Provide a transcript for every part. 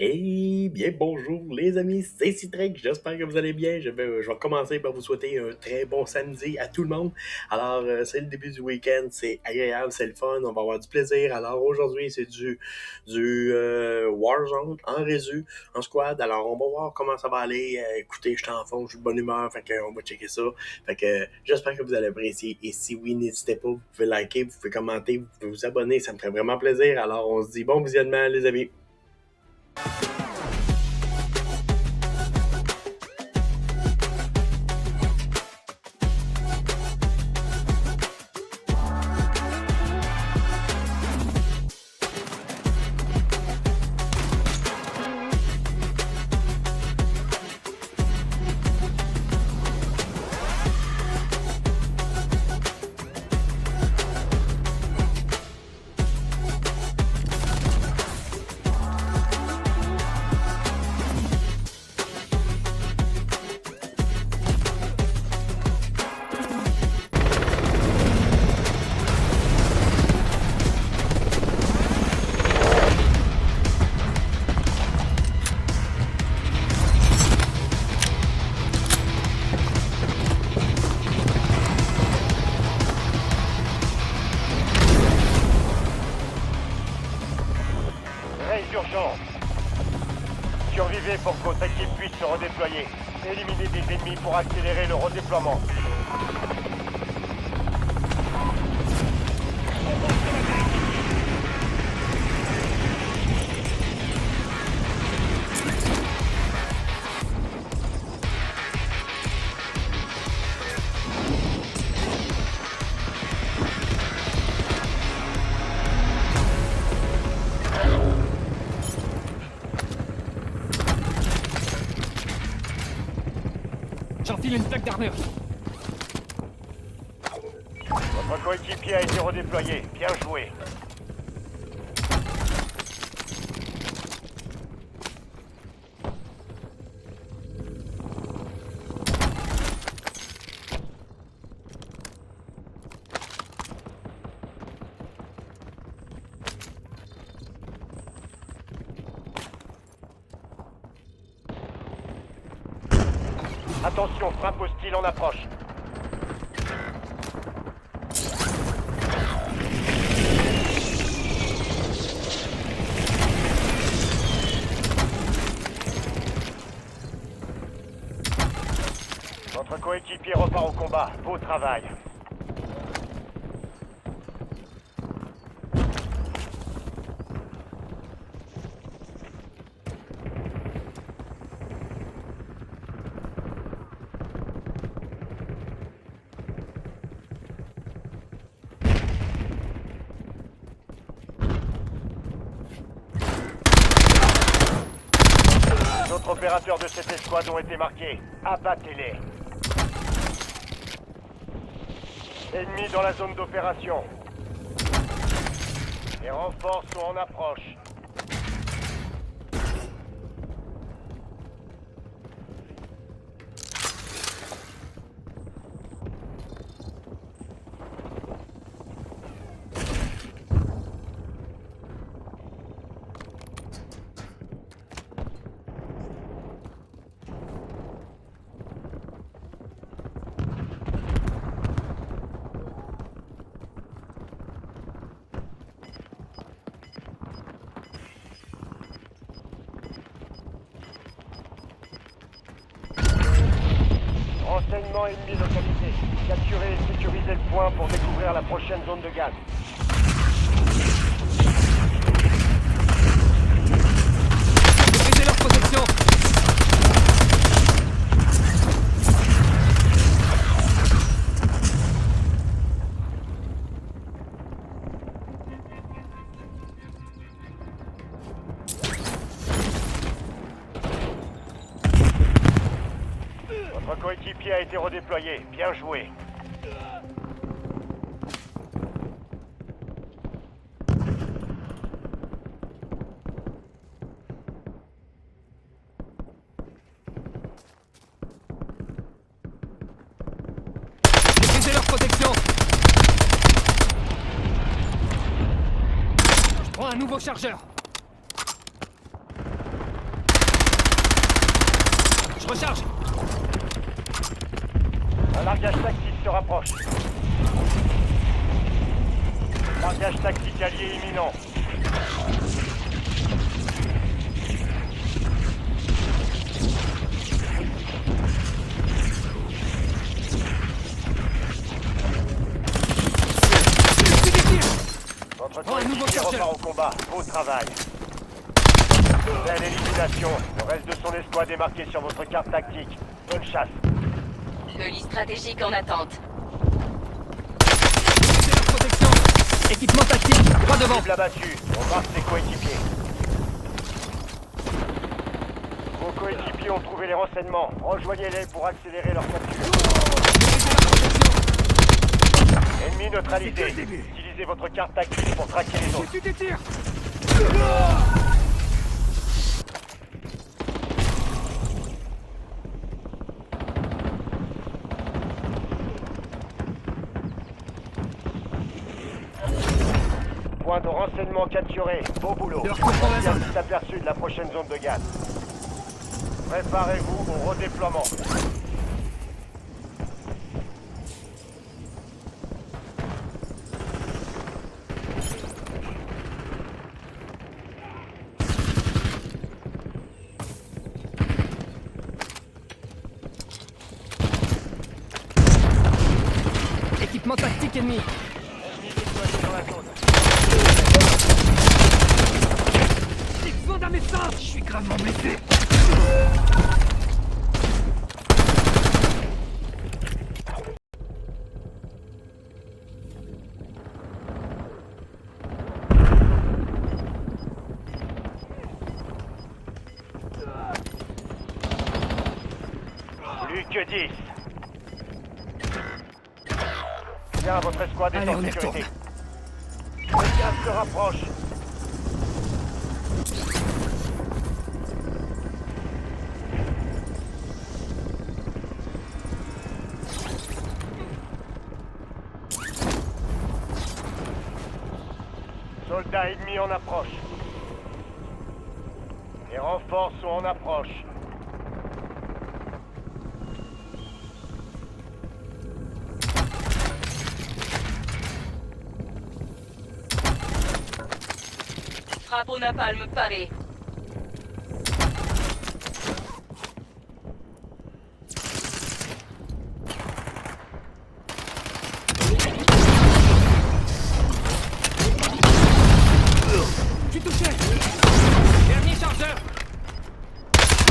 Eh bien, bonjour les amis, c'est Citrek, j'espère que vous allez bien. Je vais commencer par vous souhaiter un très bon samedi à tout le monde. Alors, c'est le début du week-end, c'est agréable, c'est le fun, on va avoir du plaisir. Alors, aujourd'hui, c'est du Warzone en résu, en squad. Alors, on va voir comment ça va aller. Écoutez, je suis en fond, je suis de bonne humeur, fait qu'on va checker ça. Fait que j'espère que vous allez apprécier. Et si oui, n'hésitez pas, vous pouvez liker, vous pouvez commenter, vous pouvez vous abonner, ça me ferait vraiment plaisir. Alors, on se dit bon visionnement, les amis. Raid d'urgence. Survivez pour que votre équipe puisse se redéployer. Éliminez des ennemis pour accélérer le redéploiement. J'enfile une plaque d'armure. Votre coéquipier a été redéployé. Bien joué. Attention, frappe hostile en approche. Votre coéquipier repart au combat. Beau travail. D'autres opérateurs de cette escouade ont été marqués. Abattez-les. Ennemis dans la zone d'opération. Les renforts sont en approche. Renseignements ennemis localisés. Capturez et sécurisez le point pour découvrir la prochaine zone de gaz. Maîtrisez leur protection. Votre coéquipier a été redéployé. Bien joué. Maîtrisez leur protection. Je prends un nouveau chargeur. recharge. Un largage tactique se rapproche. Largage tactique allié imminent. Votre Oh, un nouveau coéquipier chargeur. repart au combat. Beau travail. Belle élimination. Le reste de son escouade est marqué sur votre carte tactique. Bonne chasse. Colis stratégique en attente. Maîtrisez leur protection. Équipement tactique, droit devant. Cible abattue. On marque ses coéquipiers. Vos coéquipiers ont trouvé les renseignements. Rejoignez-les pour accélérer leur capture. Maîtrisez leur protection. Ennemi neutralisé. Utilisez votre carte tactique pour traquer les J'ai autres. su des tirs. Point de renseignement capturé. Beau boulot. De retour dans la zone. Petit aperçu de la prochaine zone de gaz. Préparez-vous au redéploiement. Équipement tactique ennemi. Ennemi déployé dans la zone. J'ai besoin d'un médecin. Je suis gravement blessé. Plus que 10. Bien, votre escouade est Allez, en on y sécurité. retourne. Le gaz se rapproche. Soldats ennemis en approche. Les renforts sont en approche. Frappe au napalm paré. Je suis touché. Dernier chargeur.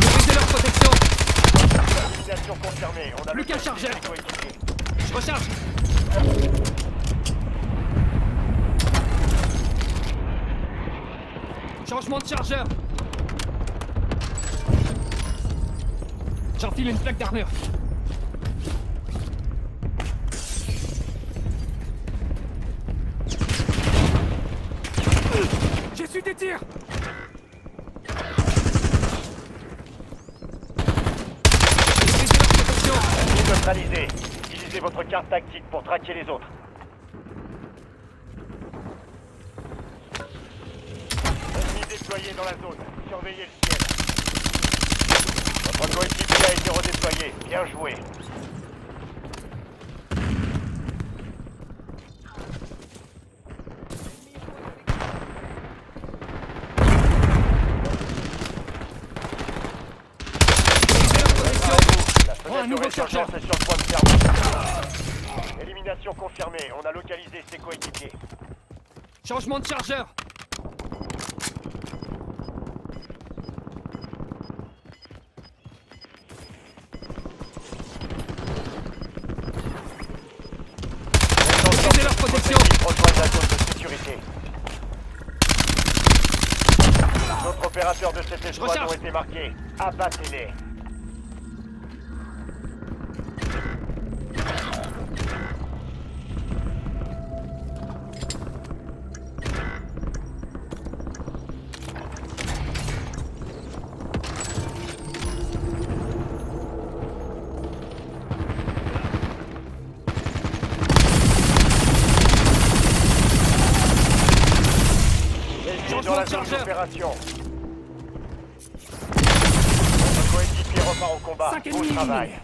Maîtrisez leur protection. Élimination confirmée. On a Plus qu'un localisé chargeur. les coéquipiers. Je recharge. Changement de chargeur. J'enfile une plaque d'armure. J'ai su des tirs. Maîtrisez leur protection. Ennemi neutralisé. Utilisez votre carte tactique pour traquer les autres. Ennemi déployé dans la zone. Surveillez le ciel. Votre coéquipier a été redéployé. Bien joué. Maîtrisez leur protection. La Oh, un fenêtre de nouveau résurgence chargeur. est sur le point de fermer. Élimination confirmée. On a localisé ses coéquipiers. Changement de chargeur. Maîtrisez leur protection. Rejoignez la zone de sécurité. D'autres opérateurs de cette escouade recharge. ont été marqués. Abattez-les. Ennemis dans la zone chargeur. d'opération. Votre coéquipier repart au combat. 5 Beau ennemis travail. éliminés.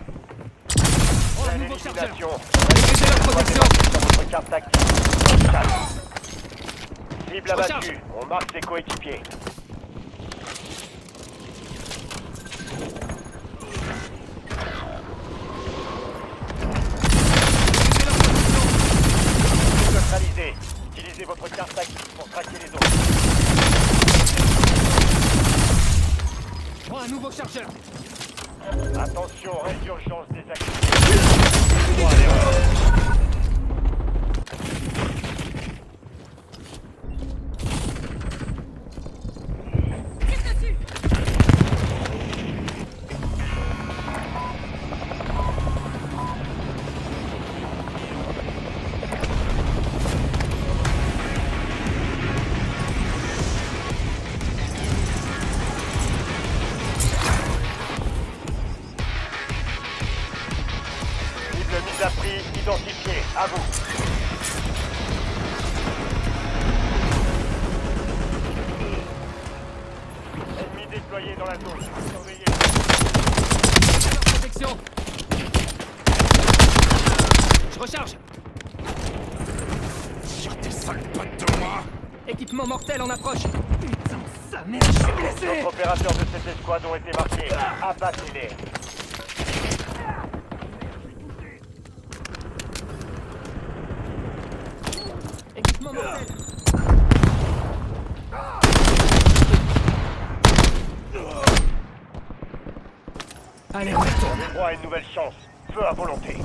Oh, un Belle nouveau chargeur. élimination. Maîtrisez leur protection. Sur votre carte tactique. Chasse. Cible Je recharge. abattue. On marque ses coéquipiers. Neutralisé. Utilisez votre carte tactique pour traquer les autres. Oh, un nouveau chargeur. Attention, résurgence des activités. Droit à l'erreur. Cible mise à prix, identifiée. À vous. Ennemi déployé dans la zone. Surveillez. Leur protection. Je recharge. Tire tes sales pattes de moi! Équipement mortel en approche. Putain, sa mère, je suis blessé. D'autres opérateurs de cette escouade ont été marqués. Abattez-les. Équipement mortel. Allez, on retourne. Droit à une nouvelle chance. Feu à volonté.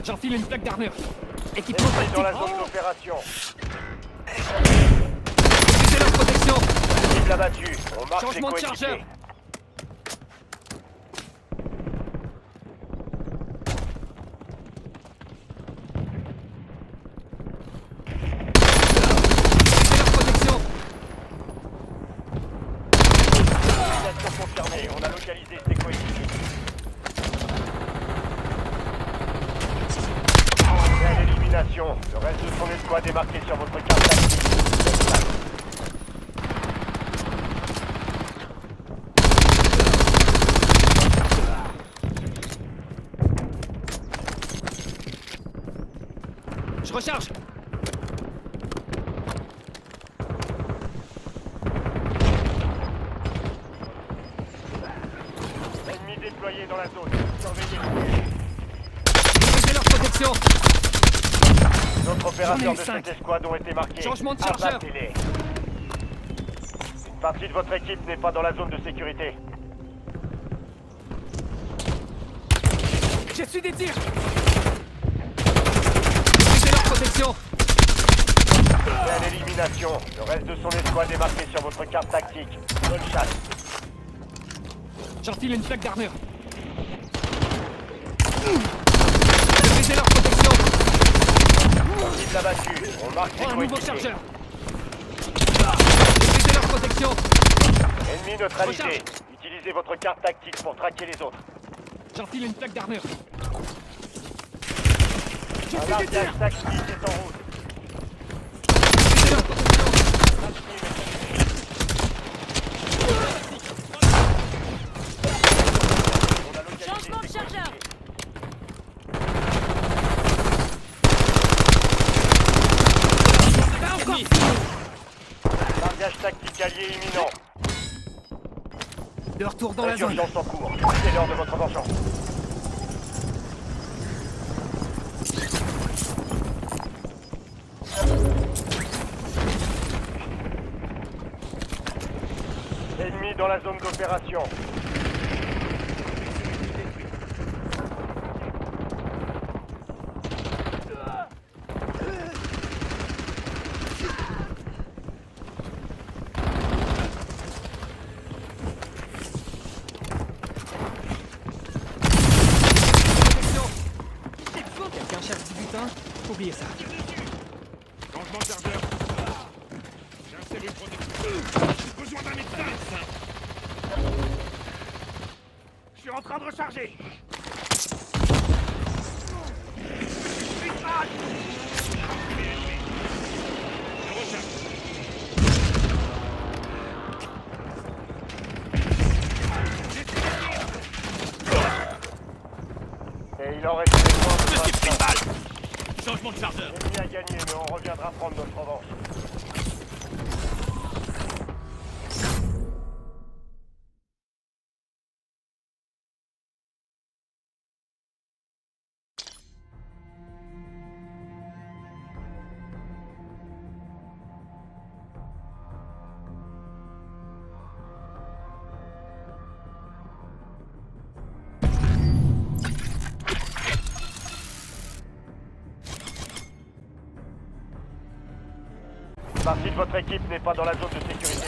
J'enfile une plaque d'armure. Équipement Ennemi dans la tactique. zone d'opération. Maîtrisez leur protection. Cible abattue. On marque ses Changement de chargeur. coéquipiers. Maîtrisez leur protection. Localisation confirmée. On a localisé ses coéquipiers. Belle élimination. Le reste de son escouade est marqué sur votre carte tactique. Je recharge. Ennemi déployé dans la zone. Surveillez. Maîtrisez leur protection. D'autres opérateurs J'en ai eu de cette cinq. escouade ont été marqués. Changement de chargeur. Abattez-les. Une partie de votre équipe n'est pas dans la zone de sécurité. J'ai su des tirs. Maîtrisez leur protection. Belle élimination. Le reste de son escouade est marqué sur votre carte tactique. Bonne chasse. J'enfile une plaque d'armure. Maîtrisez leur protection. Cible abattue. On marque ses Oh, un nouveau coéquipiers. chargeur. Maîtrisez leur protection. Ennemi neutralisé. Recharge. Utilisez votre carte tactique pour traquer les autres. J'enfile une plaque d'armure. J'ai Un fait des tirs. marquage tactique est en route. Maîtrisez leur protection. On a localisé Changement de ses chargeur. coéquipiers. Là encore. Largage tactique allié imminent. De retour dans la zone. Urgence en cours. C'est l'heure de votre vengeance. Ennemi dans la zone d'opération. Quelqu'un cherche du butin. Oubliez ça. Changement de chargeur. J'insère une protection. J'ai besoin d'un médecin. Je suis en train de recharger. Je recharge. Et il en reste des points de Je suis pris 25. une balle. Changement de chargeur. L'ennemi a gagné, mais on reviendra prendre notre revanche. Une partie de votre équipe n'est pas dans la zone de sécurité.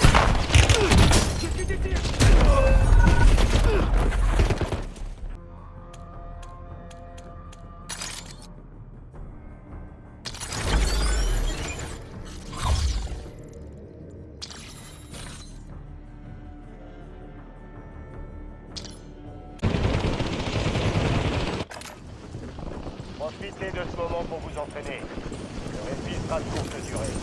Profitez de ce moment pour vous entraîner. Le répit sera de courte durée.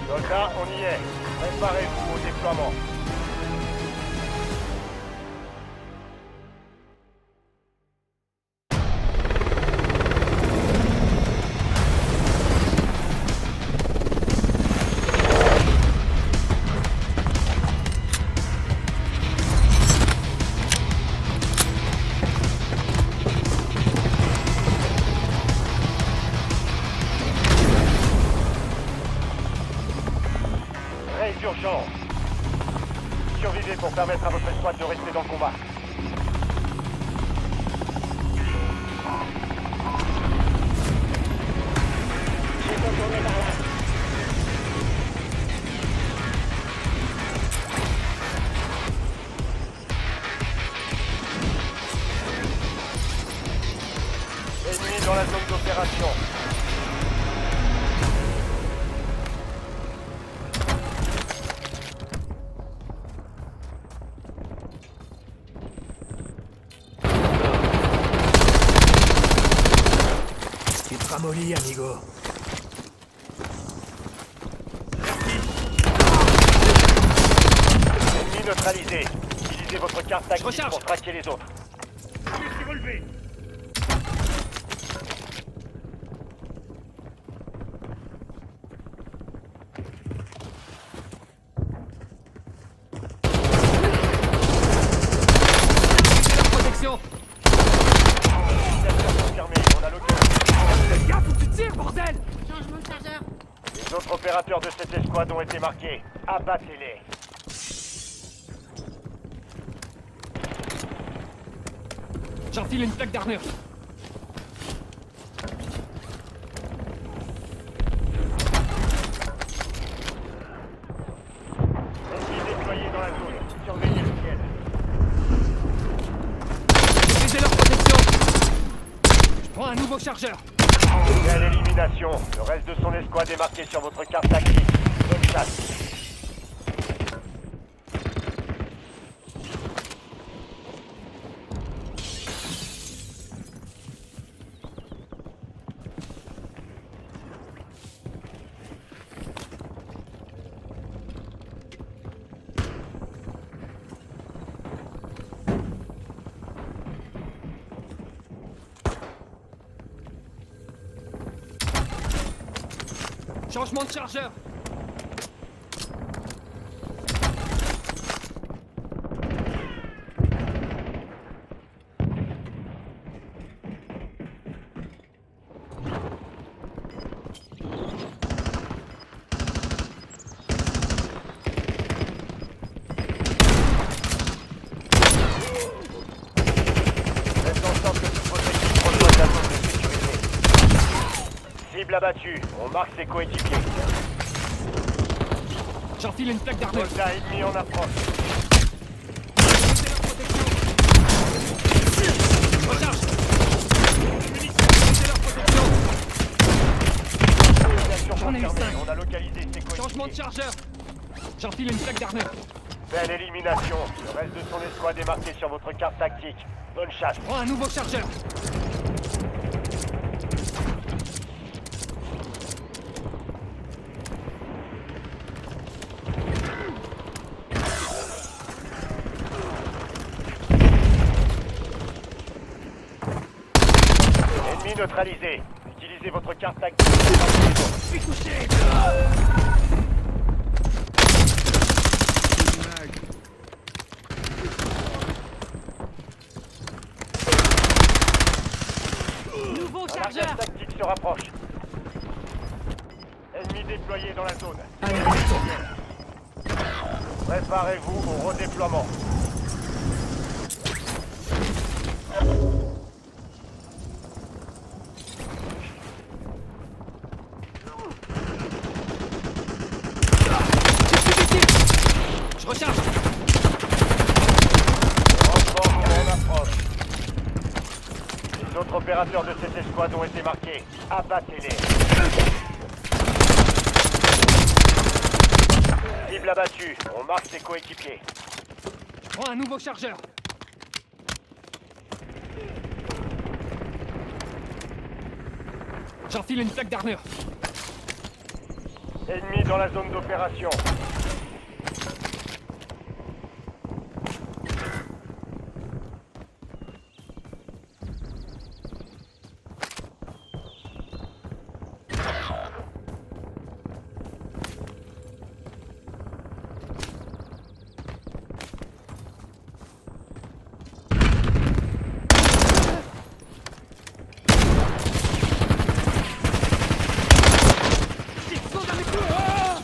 Soldats, on y est. Préparez-vous au déploiement. Raid d'urgence. Survivez pour permettre à votre escouade de rester dans le combat. Ennemi dans la zone d'opération. Tu te ramollis, amigo. Ennemi neutralisé. Utilisez votre carte tactique Recharge. pour traquer les autres. Je suis relevé. Protection. Utilisation confirmée. On a l'occasion. Fais gaffe où tu tires, bordel. Changement de chargeur. Les autres opérateurs de cette escouade ont été marqués. Abattez-les. J'enfile une plaque d'armure. Ennemi déployé dans la zone. Surveillez le ciel. Brisez leur protection. Je prends un nouveau chargeur. Belle élimination. Le reste de son escouade est marqué sur votre carte tactique. Bonne chasse. Changement de chargeur. Cible abattue. On marque ses coéquipiers. J'enfile une plaque d'armure. Soldat ennemi en approche. Mettez leur protection. Recharge. Mettez leur protection. Élimination J'en ai eu confirmée. 5. On a localisé ses coéquipiers. Changement de chargeur. J'enfile une plaque d'armure. Belle élimination. Le reste de son escouade est marqué sur votre carte tactique. Bonne chasse. Prends un nouveau chargeur. Ennemi neutralisé. Utilisez votre carte tactique. Je suis touché. Nouveau Un chargeur. arcade tactique se rapproche. Ennemi déployé dans la zone. Allez, retourne. Préparez-vous au redéploiement. Je recharge. Renfort en approche. Les autres opérateurs de cette escouade ont été marqués. Abattez-les. Cible abattue. On marque ses coéquipiers. Prends un nouveau chargeur. J'enfile une plaque d'armure. Ennemi dans la zone d'opération. Ils sont dans mes coups. Ah!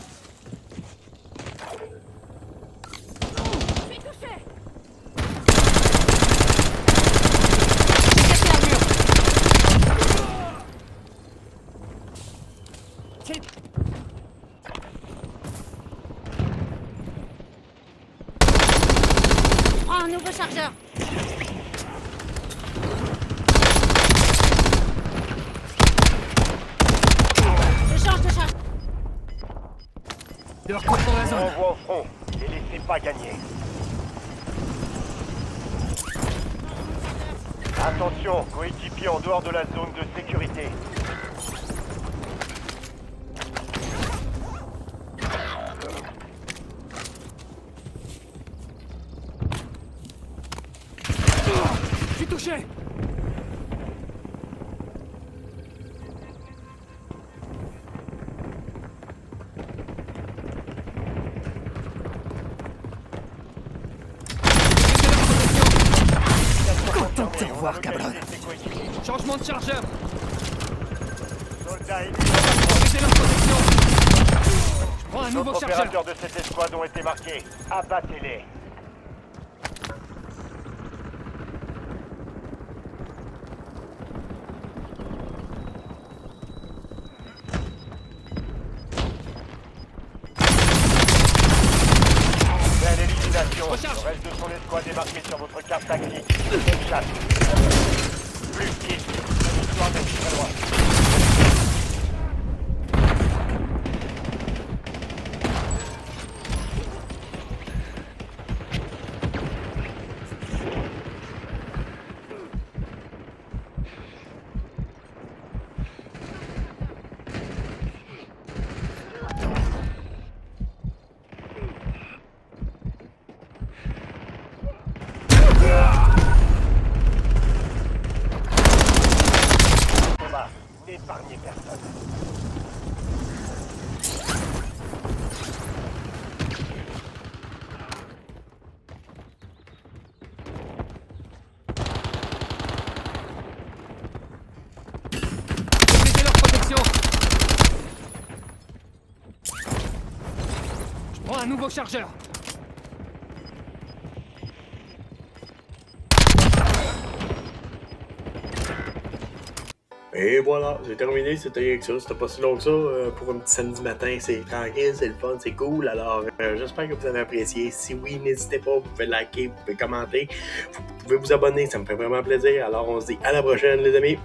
Prends un nouveau chargeur. Je change de charge. De leur côté dans la zone. Envoie au front. Les laissez pas gagner. Attention, coéquipier en dehors de la zone de sécurité. Je suis touché. Content de te revoir, cabron. Changement de chargeur. Soldats ennemis. Mettez leur protection. Je prends un nouveau D'autres chargeur. opérateurs de cette escouade ont été marqués. Abattez-les. Belle élimination. Recharge. Le reste de son escouade est marqué sur votre carte tactique. Bonne chasse. Plus de kills. L'histoire d'être très loin. Combat. N'épargnez personne. Mettez leur protection. Je prends un nouveau chargeur. Et voilà, c'est terminé, c'était rien que ça. C'était pas si long que ça. Pour un petit samedi matin, c'est tranquille, c'est le fun, c'est cool. Alors, j'espère que vous avez apprécié. Si oui, n'hésitez pas, vous pouvez liker, vous pouvez commenter, vous pouvez vous abonner, ça me fait vraiment plaisir. Alors, on se dit à la prochaine, les amis.